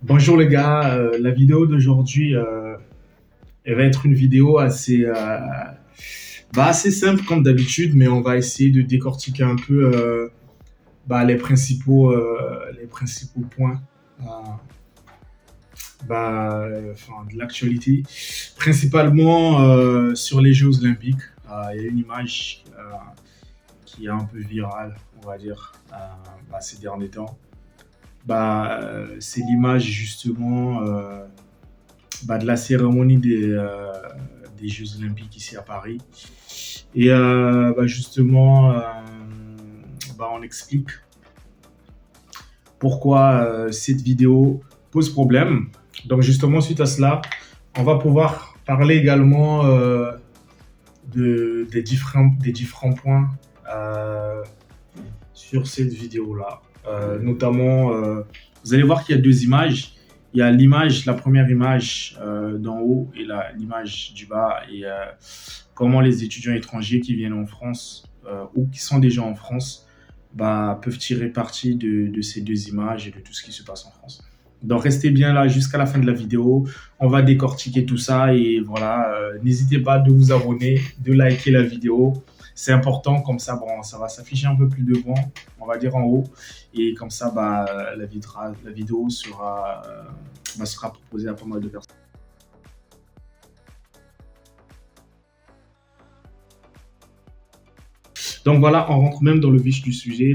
Bonjour les gars, la vidéo d'aujourd'hui, elle va être une vidéo assez simple comme d'habitude, mais on va essayer de décortiquer un peu les principaux points euh, de l'actualité, principalement sur les Jeux Olympiques. Il y a une image qui est un peu virale, on va dire, ces derniers temps. C'est l'image justement de la cérémonie des Jeux Olympiques ici à Paris. Et justement, on explique pourquoi cette vidéo pose problème. Donc justement, suite à cela, on va pouvoir parler également des différents points sur cette vidéo-là. Notamment, vous allez voir qu'il y a deux images. Il y a la première image d'en haut et l'image du bas. Et comment les étudiants étrangers qui viennent en France ou qui sont déjà en France peuvent tirer parti de ces deux images et de tout ce qui se passe en France. Donc restez bien là jusqu'à la fin de la vidéo. On va décortiquer tout ça et voilà. N'hésitez pas de vous abonner, de liker la vidéo. C'est important, comme ça, ça va s'afficher un peu plus devant, on va dire en haut. Et comme ça, la vidéo sera proposée à pas mal de personnes. Donc voilà, on rentre même dans le vif du sujet.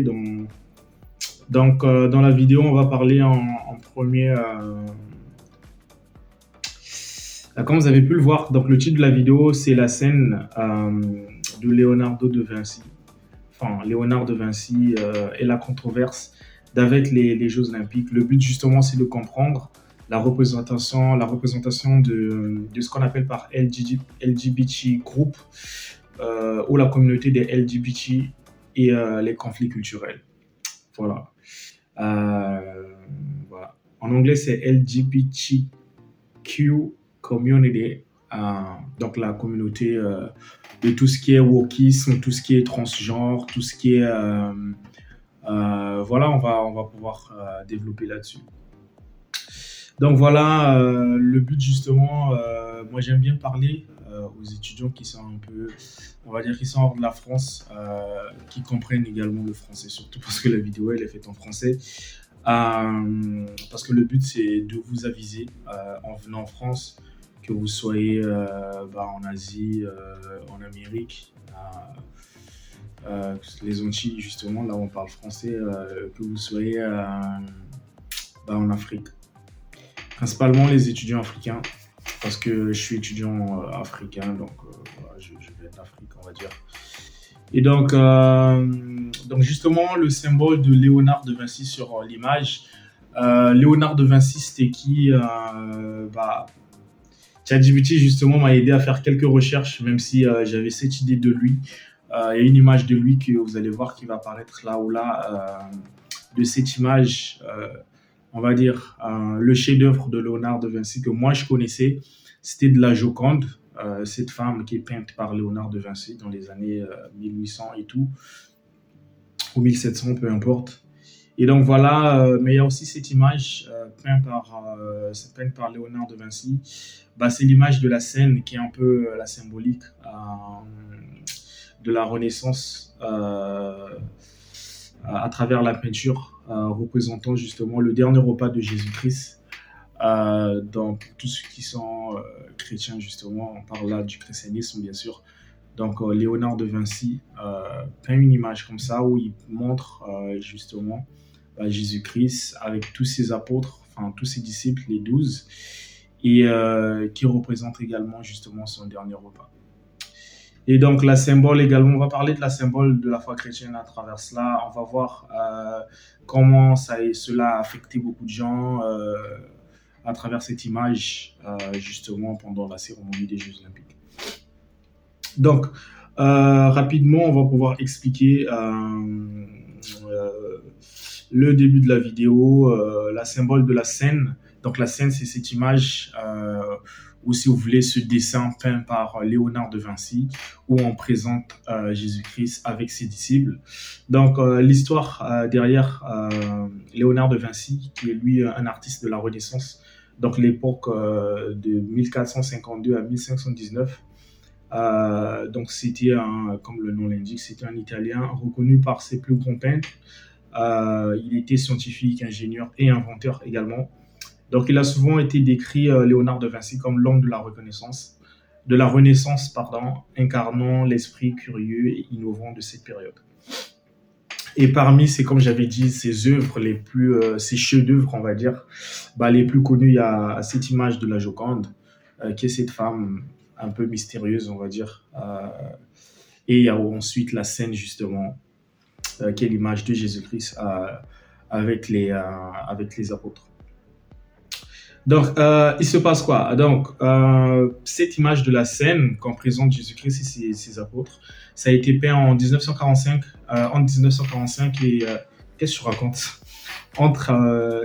Donc, dans la vidéo, on va parler en premier. Comme vous avez pu le voir, donc le titre de la vidéo, c'est la scène de Leonardo de Vinci. Enfin, Léonard de Vinci et la controverse d'avec les Jeux Olympiques. Le but, justement, c'est de comprendre la représentation de ce qu'on appelle par LGBT group ou la communauté des LGBT et les conflits culturels. Voilà. Voilà. En anglais, c'est LGBTQ community, donc la communauté de tout ce qui est wokisme, tout ce qui est transgenre, tout ce qui est voilà, on va pouvoir développer là-dessus. Donc voilà, le but justement, moi j'aime bien parler aux étudiants qui sont un peu, on va dire, qui sont hors de la France, qui comprennent également le français, surtout parce que la vidéo elle est faite en français. Parce que le but c'est de vous aviser en venant en France, que vous soyez en Asie, en Amérique, les Antilles justement, là où on parle français, que vous soyez en Afrique. Principalement les étudiants africains, parce que je suis étudiant africain, donc voilà, je viens d'Afrique, on va dire. Et donc justement, le symbole de Léonard de Vinci sur l'image. Léonard de Vinci, c'était qui ChatGPT justement m'a aidé à faire quelques recherches, même si j'avais cette idée de lui. Il y a une image de lui que vous allez voir qui va apparaître là ou là. De cette image, on va dire, le chef-d'œuvre de Léonard de Vinci que moi je connaissais, c'était de la Joconde, cette femme qui est peinte par Léonard de Vinci dans les années 1800 et tout, ou 1700, peu importe. Et donc voilà, mais il y a aussi cette image peinte par Léonard de Vinci. C'est l'image de la scène qui est un peu la symbolique de la Renaissance à travers la peinture représentant justement le dernier repas de Jésus-Christ. Donc tous ceux qui sont chrétiens justement, on parle là du christianisme bien sûr. Donc Léonard de Vinci peint une image comme ça où il montre justement Jésus-Christ avec tous ses apôtres, enfin tous ses disciples, les 12, et qui représente également justement son dernier repas. Et donc la symbole également, on va parler de la symbole de la foi chrétienne à travers cela. On va voir comment cela a affecté beaucoup de gens à travers cette image justement pendant la cérémonie des Jeux Olympiques. Donc rapidement, on va pouvoir expliquer le début de la vidéo, la symbole de la scène Donc la scène, c'est cette image, ou si vous voulez, ce dessin peint par Léonard de Vinci, où on présente Jésus-Christ avec ses disciples. Donc l'histoire derrière Léonard de Vinci, qui est lui un artiste de la Renaissance, donc l'époque de 1452 à 1519. Donc c'était comme le nom l'indique, c'était un Italien reconnu par ses plus grands peintres. Il était scientifique, ingénieur et inventeur également. Donc il a souvent été décrit, Léonard de Vinci, comme l'homme de la Renaissance, pardon, incarnant l'esprit curieux et innovant de cette période. Et parmi ces, comme j'avais dit, ces œuvres les plus, ces chefs-d'œuvre, on va dire, les plus connus, il y a cette image de la Joconde, qui est cette femme un peu mystérieuse, on va dire. Et il y a ensuite la scène, justement, qui est l'image de Jésus-Christ avec les apôtres. Donc, il se passe quoi? Donc, cette image de la scène qu'on présente Jésus-Christ et ses apôtres, ça a été peint en 1945, entre 1945 et qu'est-ce que je raconte? Entre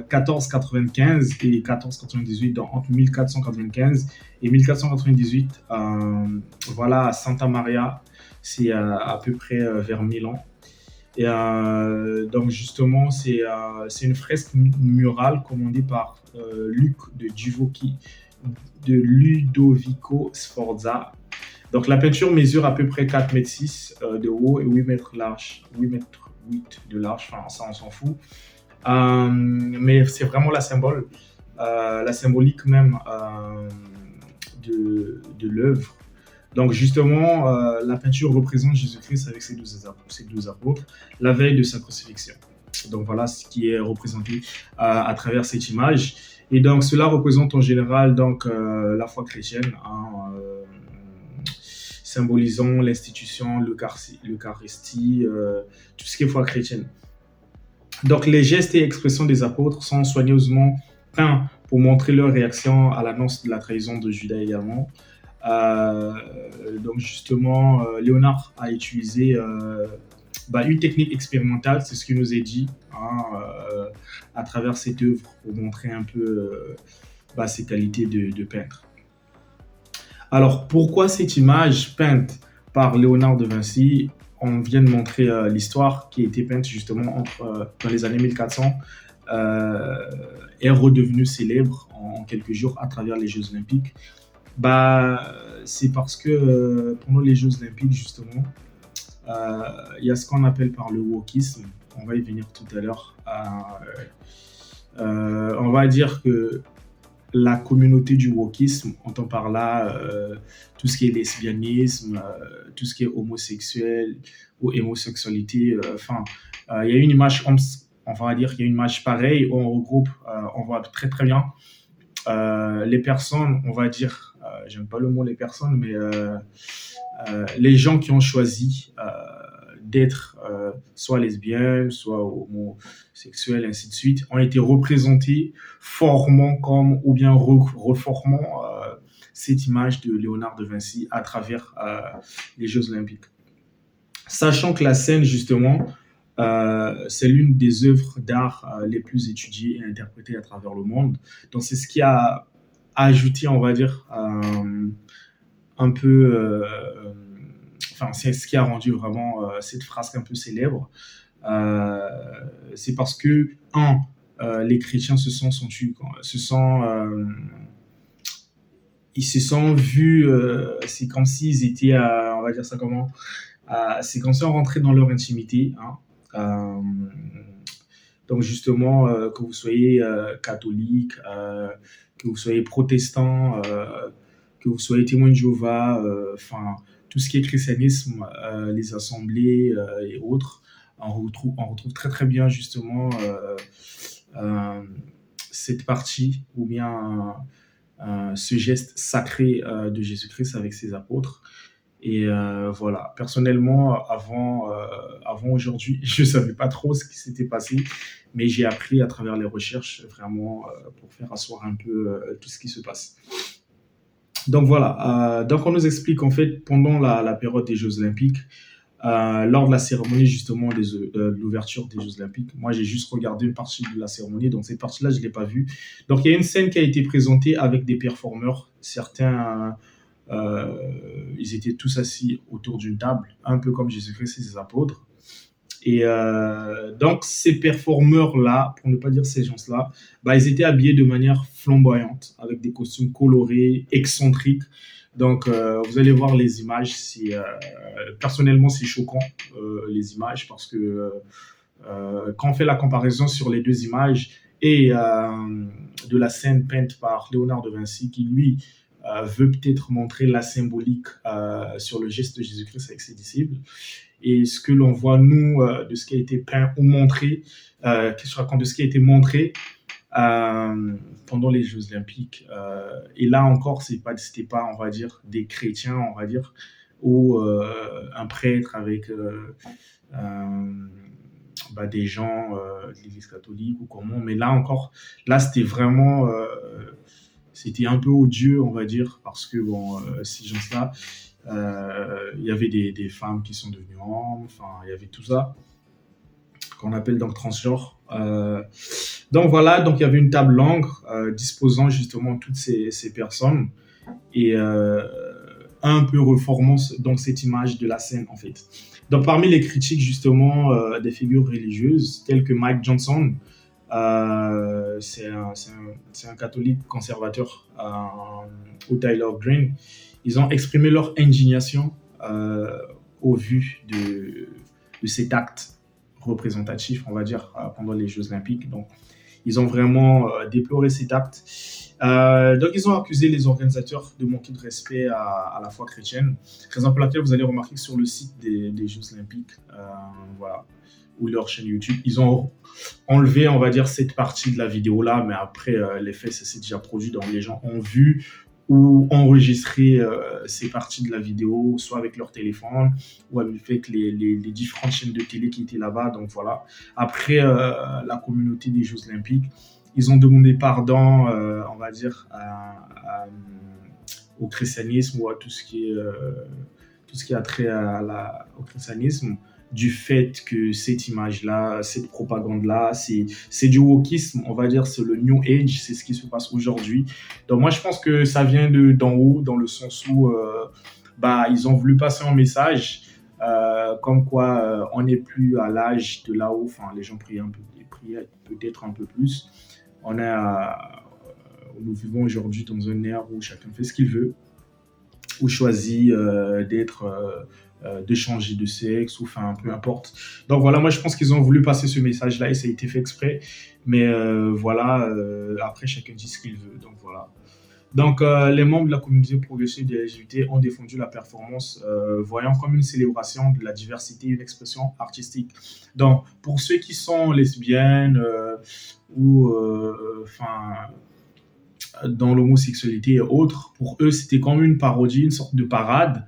1495 et 1498, donc entre 1495 et 1498, voilà, à Santa Maria, c'est à peu près vers Milan. Et donc justement, c'est une fresque murale commandée par Luc de Ludovico Sforza. Donc la peinture mesure à peu près 4,6 m de haut et 8 mètres large, 8 mètres 8 de large, enfin ça on s'en fout. Mais c'est vraiment la symbolique même de l'œuvre. Donc justement, la peinture représente Jésus-Christ avec ses 12 apôtres, la veille de sa crucifixion. Donc voilà ce qui est représenté à travers cette image. Et donc cela représente en général donc, la foi chrétienne, symbolisant l'institution, l'Eucharistie, tout ce qui est foi chrétienne. Donc les gestes et expressions des apôtres sont soigneusement peints pour montrer leur réaction à l'annonce de la trahison de Judas également. Donc justement, Léonard a utilisé une technique expérimentale, c'est ce qui nous est dit à travers cette œuvre pour montrer un peu ses qualités de peintre. Alors pourquoi cette image peinte par Léonard de Vinci? On vient de montrer l'histoire qui a été peinte justement dans les années 1400, est redevenue célèbre en quelques jours à travers les Jeux Olympiques. C'est parce que pendant les Jeux Olympiques, justement, il y a ce qu'on appelle par le wokisme. On va y venir tout à l'heure. On va dire que la communauté du wokisme, on entend par là tout ce qui est lesbianisme, tout ce qui est homosexuel ou homosexualité. Il y a une image, on va dire qu'il y a une image pareille où on regroupe, on voit très très bien les personnes, on va dire, j'aime pas le mot les personnes, mais les gens qui ont choisi d'être soit lesbiennes, soit homosexuels, ainsi de suite, ont été représentés reformant cette image de Léonard de Vinci à travers les Jeux Olympiques. Sachant que la scène, justement, c'est l'une des œuvres d'art les plus étudiées et interprétées à travers le monde. Donc c'est ce qui a ajouté, on va dire, un peu... c'est ce qui a rendu vraiment cette fresque un peu célèbre. C'est parce que, les chrétiens ils se sont vus, c'est comme s'ils étaient, on va dire ça comment, c'est comme si on rentrait dans leur intimité. Donc justement, que vous soyez catholique, que vous soyez protestant, que vous soyez témoin de Jéhovah, tout ce qui est christianisme, les assemblées et autres, on retrouve très très bien justement cette partie ou bien ce geste sacré de Jésus-Christ avec ses apôtres. Et voilà, personnellement, avant aujourd'hui, je ne savais pas trop ce qui s'était passé, mais j'ai appris à travers les recherches vraiment pour faire asseoir un peu tout ce qui se passe. Donc voilà, donc on nous explique en fait pendant la période des Jeux Olympiques, lors de la cérémonie justement de l'ouverture des Jeux Olympiques. Moi, j'ai juste regardé une partie de la cérémonie, donc cette partie-là, je ne l'ai pas vue. Donc, il y a une scène qui a été présentée avec des performeurs. Certains, ils étaient tous assis autour d'une table, un peu comme Jésus-Christ et ses apôtres. Et donc, ces performeurs-là, pour ne pas dire ces gens-là, bah, ils étaient habillés de manière flamboyante, avec des costumes colorés, excentriques. Donc, vous allez voir les images. Personnellement, c'est choquant, les images, parce que quand on fait la comparaison sur les deux images et de la scène peinte par Léonard de Vinci, qui lui veut peut-être montrer la symbolique sur le geste de Jésus-Christ avec ses disciples, et ce que l'on voit, nous, de ce qui a été peint ou montré, qu'est-ce que je raconte de ce qui a été montré pendant les Jeux Olympiques. Et là encore, c'était pas, on va dire, des chrétiens, on va dire, ou un prêtre avec des gens de l'Église catholique ou comment. Mais là encore, là, c'était vraiment... c'était un peu odieux, on va dire, parce que, bon, ces gens-là, il y avait des femmes qui sont devenues hommes, enfin, il y avait tout ça, qu'on appelle donc transgenre. Donc voilà, donc il y avait une table longue disposant justement toutes ces personnes et un peu reformant donc cette image de la scène en fait. Donc parmi les critiques justement des figures religieuses telles que Mike Johnson, c'est un catholique conservateur au Tyler Green, ils ont exprimé leur indignation au vu de cet acte représentatif, on va dire, pendant les Jeux Olympiques. Donc, ils ont vraiment déploré cet acte. Donc, ils ont accusé les organisateurs de manquer de respect à la foi chrétienne, raison pour laquelle vous allez remarquer que sur le site des Jeux Olympiques, voilà, ou leur chaîne YouTube, ils ont enlevé, on va dire, cette partie de la vidéo-là, mais après, les faits, ça s'est déjà produit, donc les gens ont vu ou enregistrer ces parties de la vidéo, soit avec leur téléphone, ou avec les différentes chaînes de télé qui étaient là-bas. Donc voilà. Après, la communauté des Jeux Olympiques, ils ont demandé pardon, on va dire, au christianisme ou à tout ce qui a trait au christianisme, du fait que cette image-là, cette propagande-là, c'est du wokisme, on va dire, c'est le New Age, c'est ce qui se passe aujourd'hui. Donc moi, je pense que ça vient d'en haut, dans le sens où ils ont voulu passer un message comme quoi on n'est plus à l'âge de là-haut, enfin, les gens priaient peut-être un peu plus. Nous vivons aujourd'hui dans un ère où chacun fait ce qu'il veut, ou choisit de changer de sexe, ou enfin, peu importe. Donc voilà, moi je pense qu'ils ont voulu passer ce message-là et ça a été fait exprès. Mais après, chacun dit ce qu'il veut. Donc voilà. Donc les membres de la communauté progressive des LGBT ont défendu la performance, voyant comme une célébration de la diversité, une expression artistique. Donc pour ceux qui sont lesbiennes ou dans l'homosexualité et autres, pour eux, c'était comme une parodie, une sorte de parade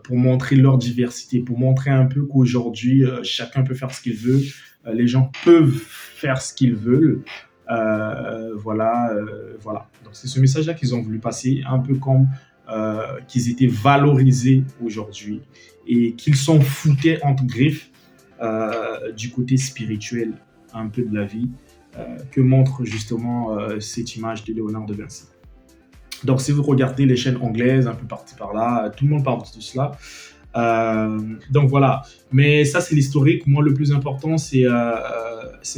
pour montrer leur diversité, pour montrer un peu qu'aujourd'hui, chacun peut faire ce qu'il veut, les gens peuvent faire ce qu'ils veulent. Voilà. Donc, c'est ce message-là qu'ils ont voulu passer, un peu comme qu'ils étaient valorisés aujourd'hui et qu'ils s'en foutaient, entre griffes, du côté spirituel un peu de la vie. Que montre justement cette image de Léonard de Vinci. Donc, si vous regardez les chaînes anglaises, un peu par-ci par-là, tout le monde parle de cela. Donc voilà. Mais ça, c'est l'historique. Moi, le plus important, c'est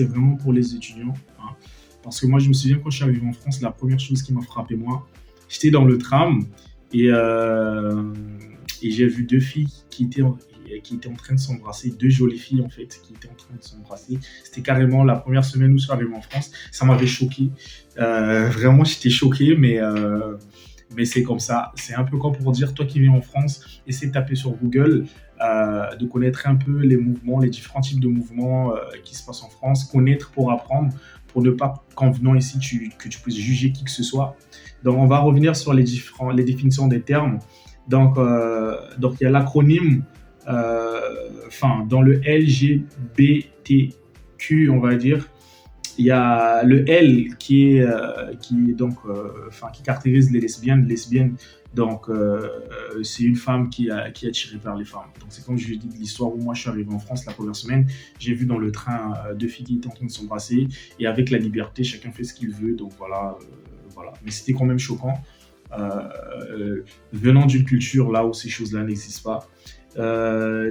vraiment pour les étudiants. Hein. Parce que moi, je me souviens quand je suis arrivé en France, la première chose qui m'a frappé, moi, j'étais dans le tram et j'ai vu deux filles qui étaient en train de s'embrasser, deux jolies filles en fait, qui étaient en train de s'embrasser. C'était carrément la première semaine où je suis arrivé en France. Ça m'avait choqué. Vraiment, j'étais choqué, mais c'est comme ça. C'est un peu comme pour dire, toi qui viens en France, essaie de taper sur Google, de connaître un peu les mouvements, les différents types de mouvements qui se passent en France, connaître pour apprendre, pour ne pas qu'en venant ici, que tu puisses juger qui que ce soit. Donc, on va revenir sur les définitions des termes. Donc il y a l'acronyme dans le LGBTQ, on va dire, il y a le L qui est donc, enfin, qui caractérise les lesbiennes. Lesbiennes, donc, c'est une femme qui est attirée par les femmes. Donc, c'est comme je dis de l'histoire où moi je suis arrivé en France la première semaine. J'ai vu dans le train deux filles qui étaient en train de s'embrasser. Et avec la liberté, chacun fait ce qu'il veut. Donc, voilà. Voilà. Mais c'était quand même choquant. Venant d'une culture là où ces choses-là n'existent pas.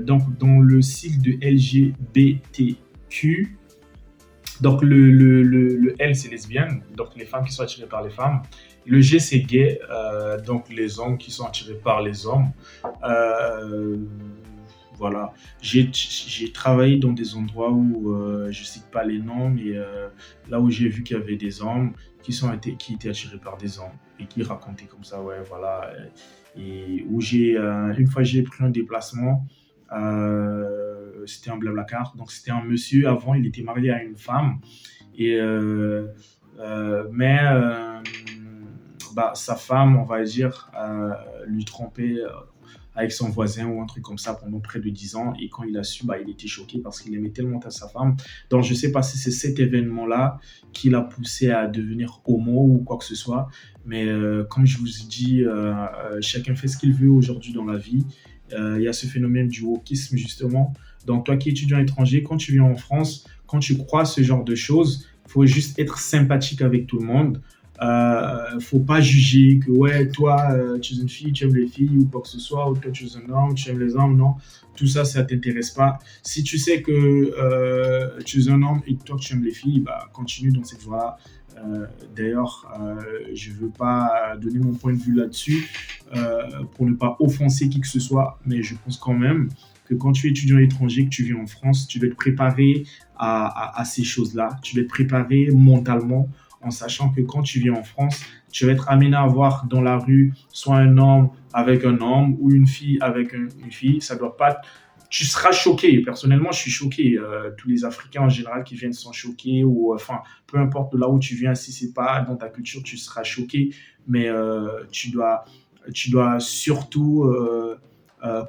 Donc, dans le cycle de LGBTQ, donc le L c'est lesbienne, donc les femmes qui sont attirées par les femmes. Le G c'est gay, donc les hommes qui sont attirés par les hommes. Euh, voilà. J'ai travaillé dans des endroits où je cite pas les noms, mais là où j'ai vu qu'il y avait des hommes qui étaient attirés par des hommes et qui racontaient comme ça, ouais, voilà. Et où une fois j'ai pris un déplacement, c'était un Blablacar, donc c'était un monsieur avant, il était marié à une femme et mais bah, sa femme, on va dire, lui trompait avec son voisin ou un truc comme ça pendant près de 10 ans. Et quand il a su, bah, il était choqué parce qu'il aimait tellement sa femme. Donc, je ne sais pas si c'est cet événement-là qui l'a poussé à devenir homo ou quoi que ce soit. Mais comme je vous ai dit, chacun fait ce qu'il veut aujourd'hui dans la vie. Il y a ce phénomène du wokisme, justement. Donc, toi qui es étudiant étranger, quand tu viens en France, quand tu crois ce genre de choses, il faut juste être sympathique avec tout le monde. Faut pas juger que ouais toi tu es une fille, tu aimes les filles ou quoi que ce soit, ou toi tu es un homme, tu aimes les hommes. Non, tout ça ça t'intéresse pas. Si tu sais que tu es un homme et que toi tu aimes les filles, bah continue dans cette voie. D'ailleurs, je veux pas donner mon point de vue là-dessus pour ne pas offenser qui que ce soit, mais je pense quand même que quand tu es étudiant étranger, que tu viens en France, tu dois être préparé à ces choses-là. Tu dois être préparé mentalement en sachant que quand tu viens en France, tu vas être amené à voir dans la rue soit un homme avec un homme ou une fille avec une fille. Ça doit pas. Tu seras choqué. Personnellement, je suis choqué. Tous les Africains en général qui viennent sont choqués ou enfin, peu importe de là où tu viens, si c'est pas dans ta culture, tu seras choqué. Mais tu dois surtout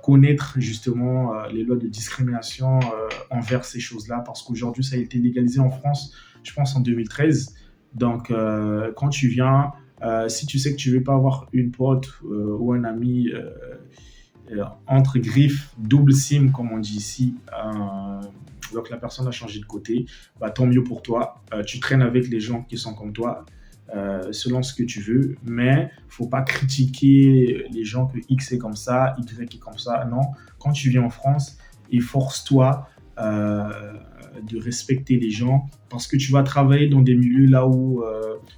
connaître justement les lois de discrimination envers ces choses-là parce qu'aujourd'hui, ça a été légalisé en France, je pense en 2013. Donc, quand tu viens, si tu sais que tu ne veux pas avoir une pote ou un ami entre griffes, double SIM, comme on dit ici, donc la personne a changé de côté, bah, tant mieux pour toi. Tu traînes avec les gens qui sont comme toi, selon ce que tu veux, mais il ne faut pas critiquer les gens que X est comme ça, Y est comme ça. Non, quand tu viens en France, efforce-toi de respecter les gens parce que tu vas travailler dans des milieux là où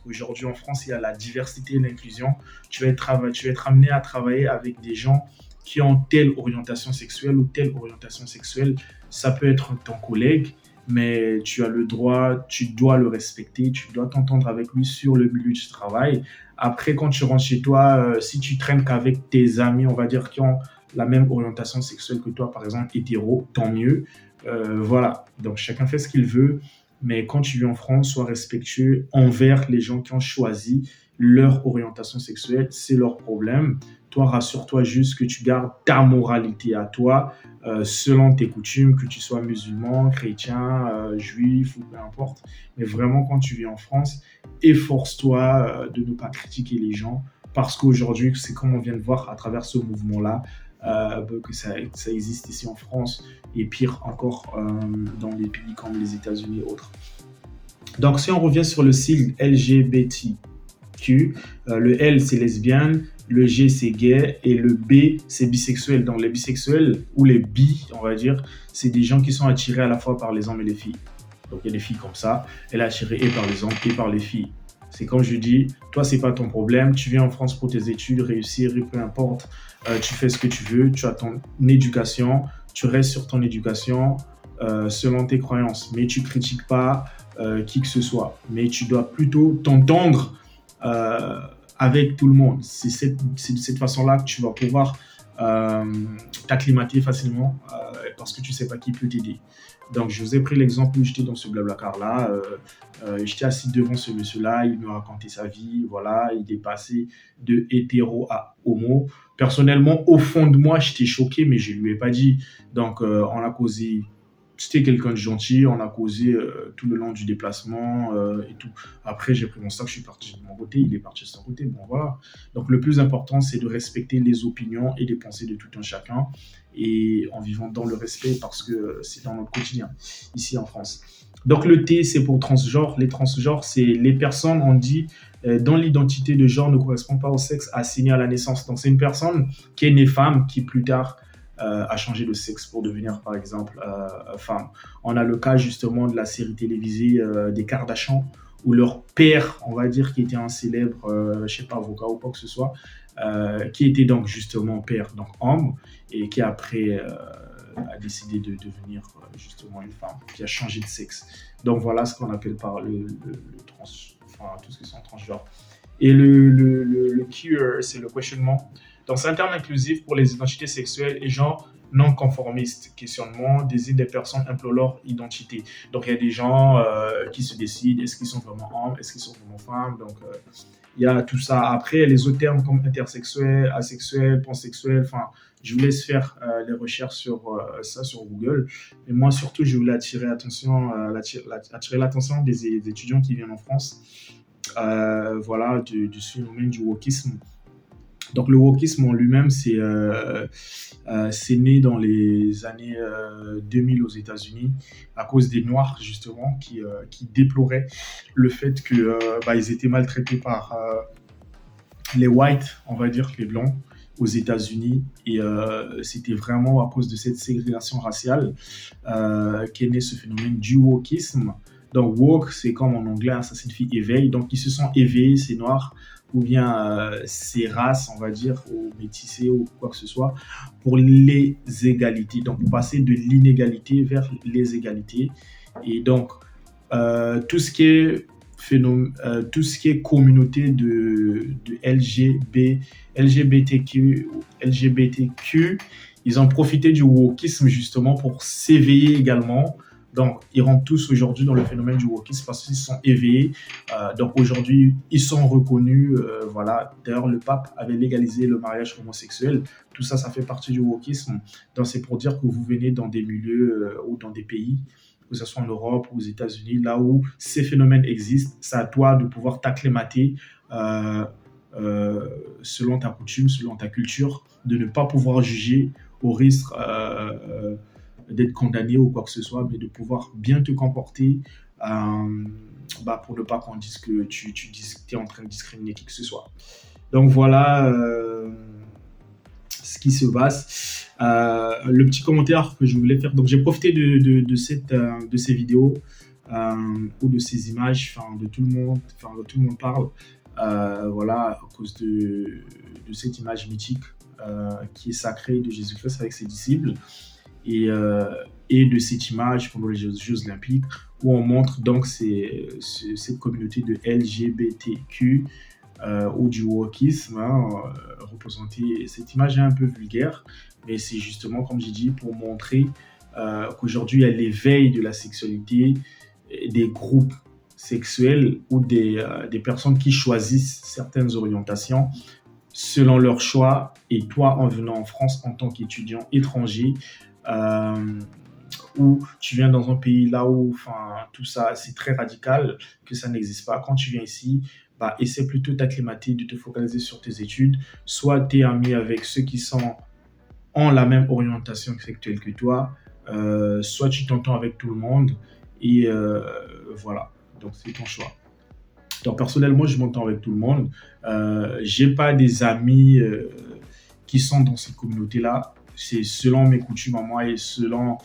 aujourd'hui en France il y a la diversité et l'inclusion. Tu vas être amené à travailler avec des gens qui ont telle orientation sexuelle ou telle orientation sexuelle. Ça peut être ton collègue, mais tu as le droit, tu dois le respecter, tu dois t'entendre avec lui sur le milieu du travail. Après, quand tu rentres chez toi, si tu traînes qu'avec tes amis, on va dire, qui ont la même orientation sexuelle que toi, par exemple hétéro, tant mieux. Voilà, donc chacun fait ce qu'il veut, mais quand tu viens en France, sois respectueux envers les gens qui ont choisi leur orientation sexuelle, c'est leur problème. Toi, rassure-toi juste que tu gardes ta moralité à toi, selon tes coutumes, que tu sois musulman, chrétien, juif ou peu importe. Mais vraiment, quand tu viens en France, efforce-toi de ne pas critiquer les gens, parce qu'aujourd'hui, c'est comme on vient de voir à travers ce mouvement-là, que ça existe ici en France et pire encore dans des pays comme les États-Unis et autres. Donc, si on revient sur le sigle LGBTQ, le L c'est lesbienne, le G c'est gay et le B c'est bisexuel. Donc, les bisexuels ou les bi, on va dire, c'est des gens qui sont attirés à la fois par les hommes et les filles. Donc, il y a des filles comme ça, elle est attirée et par les hommes et par les filles. C'est comme je dis, toi, c'est pas ton problème. Tu viens en France pour tes études, réussir, peu importe. Tu fais ce que tu veux, tu as ton éducation, tu restes sur ton éducation selon tes croyances. Mais tu critiques pas qui que ce soit. Mais tu dois plutôt t'entendre euh, avec tout le monde. C'est de cette façon-là que tu vas pouvoir t'acclimater facilement parce que tu sais pas qui peut t'aider. Donc, je vous ai pris l'exemple où j'étais dans ce blablacar-là. J'étais assis devant ce monsieur-là, il me racontait sa vie. Voilà, il est passé de hétéro à homo. Personnellement, au fond de moi, j'étais choqué, mais je ne lui ai pas dit. Donc, on a causé c'était quelqu'un de gentil, on a causé tout le long du déplacement et tout. Après, j'ai pris mon sac, je suis parti de mon côté, il est parti de son côté. Bon, voilà. Donc, le plus important, c'est de respecter les opinions et les pensées de tout un chacun et en vivant dans le respect parce que c'est dans notre quotidien, ici en France. Donc, le T, c'est pour transgenre. Les transgenres, c'est les personnes, on dit, dont l'identité de genre ne correspond pas au sexe assigné à la naissance. Donc, c'est une personne qui est née femme, qui plus tard a changé de sexe pour devenir, par exemple, femme. On a le cas justement de la série télévisée des Kardashians, où leur père, on va dire, qui était un célèbre, je sais pas, avocat ou quoi que ce soit, qui était donc justement père, donc homme, et qui après a décidé de devenir justement une femme, qui a changé de sexe. Donc voilà ce qu'on appelle par le trans, enfin tout ce qui sont transgenres. Et le queer, c'est le questionnement. Donc, c'est un terme inclusif pour les identités sexuelles et genres non conformistes. Questionnement désigne des personnes implorant leur identité. Donc, il y a des gens qui se décident, est-ce qu'ils sont vraiment hommes, est-ce qu'ils sont vraiment femmes. Donc, il y a tout ça. Après, les autres termes comme intersexuel, asexuel, pansexuel, enfin, je vous laisse faire les recherches sur ça sur Google. Et moi, surtout, je voulais attirer l'attention des étudiants qui viennent en France. Voilà, du phénomène du wokisme. Donc le wokisme en lui-même, c'est né dans les années 2000 aux États-Unis à cause des Noirs justement qui déploraient le fait que ils étaient maltraités par les whites, on va dire les blancs aux États-Unis et c'était vraiment à cause de cette ségrégation raciale qu'est né ce phénomène du wokisme. Donc woke, c'est comme en anglais, ça signifie éveil. Donc ils se sont éveillés, ces Noirs ou bien ces races, on va dire, ou métissés ou quoi que ce soit, pour les égalités. Donc, pour passer de l'inégalité vers les égalités. Et donc, tout ce qui est tout ce qui est communauté de LGBTQ, ils ont profité du wokisme justement pour s'éveiller également. Donc, ils rentrent tous aujourd'hui dans le phénomène du wokisme parce qu'ils sont éveillés. Donc, aujourd'hui, ils sont reconnus. Voilà. D'ailleurs, le pape avait légalisé le mariage homosexuel. Tout ça, ça fait partie du wokisme. Donc, c'est pour dire que vous venez dans des milieux ou dans des pays, que ce soit en Europe ou aux États-Unis, là où ces phénomènes existent. C'est à toi de pouvoir t'acclimater selon ta coutume, selon ta culture, de ne pas pouvoir juger au risque d'être condamné ou quoi que ce soit, mais de pouvoir bien te comporter pour ne pas qu'on dise que tu es en train de discriminer qui que ce soit. Donc voilà ce qui se passe. Le petit commentaire que je voulais faire, donc j'ai profité de ces vidéos ou de ces images, de tout le monde parle, voilà, à cause de cette image mythique qui est sacrée de Jésus-Christ avec ses disciples. Et de cette image pendant les Jeux Olympiques où on montre donc cette communauté de LGBTQ ou du wokisme représenter. Cette image est un peu vulgaire, mais c'est justement, comme j'ai dit, pour montrer qu'aujourd'hui il y a l'éveil de la sexualité des groupes sexuels ou des personnes qui choisissent certaines orientations selon leur choix. Et toi, en venant en France en tant qu'étudiant étranger, où tu viens dans un pays là où tout ça c'est très radical, que ça n'existe pas. Quand tu viens ici, essaie plutôt de t'acclimater, de te focaliser sur tes études. Soit tu es ami avec ceux qui ont la même orientation sexuelle que toi, soit tu t'entends avec tout le monde et voilà, donc c'est ton choix. Donc personnellement, je m'entends avec tout le monde. J'ai pas des amis qui sont dans cette communauté-là. C'est selon mes coutumes à moi et selon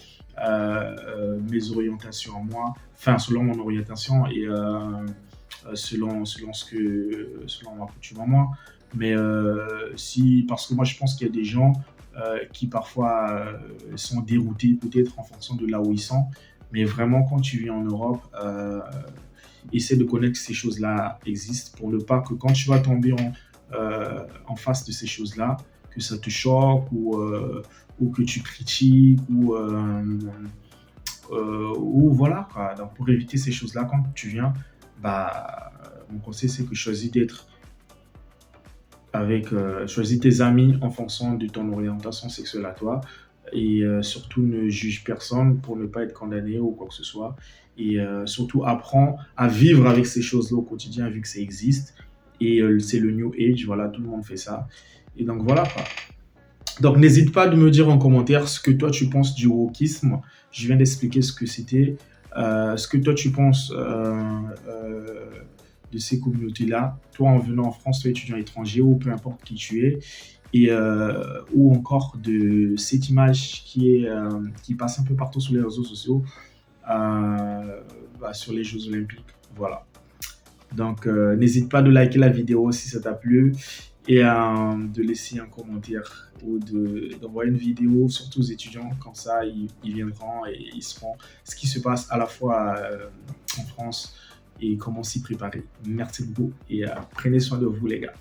mes orientations à moi, selon mon orientation et selon ma coutume à moi. Mais parce que moi je pense qu'il y a des gens qui parfois sont déroutés peut-être en fonction de là où ils sont. Mais vraiment, quand tu vis en Europe, essaie de connaître que ces choses-là existent pour ne pas que quand tu vas tomber en face de ces choses-là, que ça te choque ou que tu critiques ou voilà quoi. Donc pour éviter ces choses-là, quand tu viens, mon conseil c'est que choisis tes amis en fonction de ton orientation sexuelle à toi. et surtout ne juge personne pour ne pas être condamné ou quoi que ce soit. Et surtout apprends à vivre avec ces choses-là au quotidien vu que ça existe. Et c'est le New Age, voilà, tout le monde fait ça. Et donc voilà quoi. Donc n'hésite pas de me dire en commentaire ce que toi tu penses du wokisme. Je viens d'expliquer ce que c'était. Ce que toi tu penses de ces communautés-là, toi en venant en France, toi étudiant étranger ou peu importe qui tu es, et ou encore de cette image qui passe un peu partout sur les réseaux sociaux, sur les Jeux Olympiques. Voilà. Donc, n'hésite pas de liker la vidéo si ça t'a plu et de laisser un commentaire ou d'envoyer une vidéo, surtout aux étudiants, comme ça ils viendront et ils seront ce qui se passe à la fois en France et comment s'y préparer. Merci beaucoup et prenez soin de vous les gars.